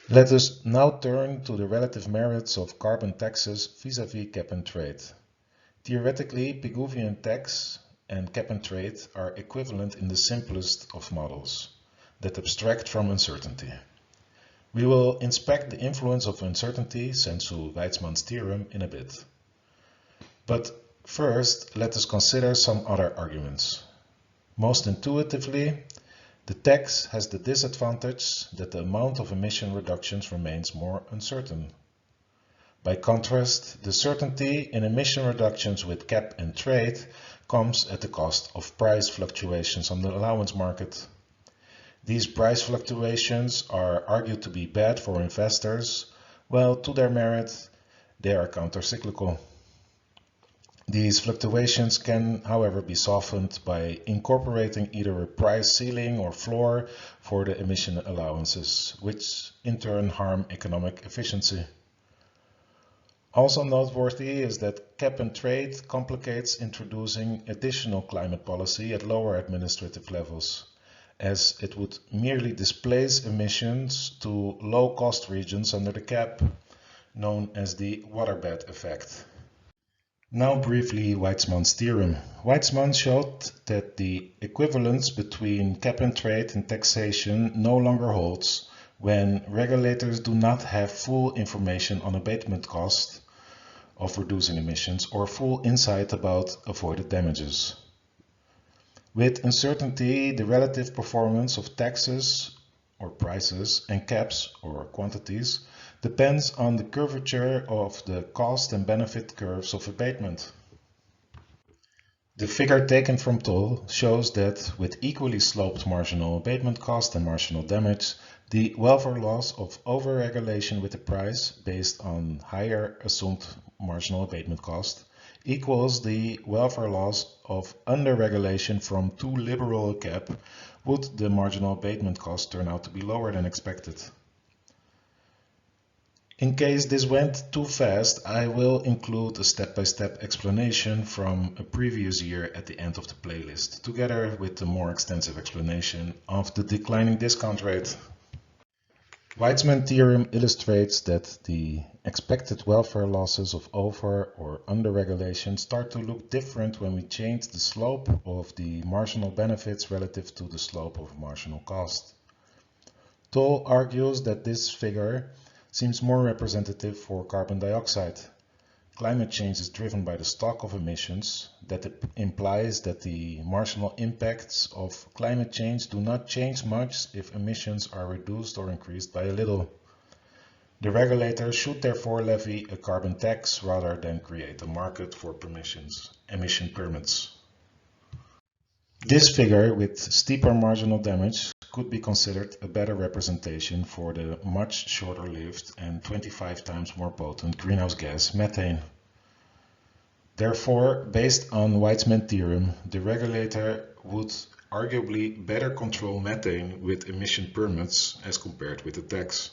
Let us now turn to the relative merits of carbon taxes vis-à-vis cap and trade. Theoretically, Pigouvian tax and cap and trade are equivalent in the simplest of models that abstract from uncertainty. We will inspect the influence of uncertainty, sensu Weizmann's theorem, in a bit. But first, let us consider some other arguments. Most intuitively, the tax has the disadvantage that the amount of emission reductions remains more uncertain. By contrast, the certainty in emission reductions with cap and trade comes at the cost of price fluctuations on the allowance market. These price fluctuations are argued to be bad for investors, while to their merit, they are countercyclical. These fluctuations can, however, be softened by incorporating either a price ceiling or floor for the emission allowances, which in turn harm economic efficiency. Also noteworthy is that cap and trade complicates introducing additional climate policy at lower administrative levels, as it would merely displace emissions to low-cost regions under the cap, known as the waterbed effect. Now briefly Weizmann's theorem. Weizmann showed that the equivalence between cap and trade and taxation no longer holds when regulators do not have full information on abatement cost of reducing emissions or full insight about avoided damages. With uncertainty, the relative performance of taxes or prices and caps or quantities depends on the curvature of the cost and benefit curves of abatement. The figure taken from toll shows that with equally sloped marginal abatement cost and marginal damage, the welfare loss of overregulation with the price based on higher assumed marginal abatement cost equals the welfare loss of underregulation from too liberal a cap would the marginal abatement cost turn out to be lower than expected. In case this went too fast, I will include a step-by-step explanation from a previous year at the end of the playlist, together with the more extensive explanation of the declining discount rate. Weizmann theorem illustrates that the expected welfare losses of over or under-regulation start to look different when we change the slope of the marginal benefits relative to the slope of marginal cost. Toll argues that this figure seems more representative for carbon dioxide. Climate change is driven by the stock of emissions. That implies that the marginal impacts of climate change do not change much if emissions are reduced or increased by a little. The regulator should therefore levy a carbon tax rather than create a market for emission permits. This figure with steeper marginal damage could be considered a better representation for the much shorter-lived and 25 times more potent greenhouse gas methane. Therefore, based on Weizmann theorem, the regulator would arguably better control methane with emission permits as compared with the tax.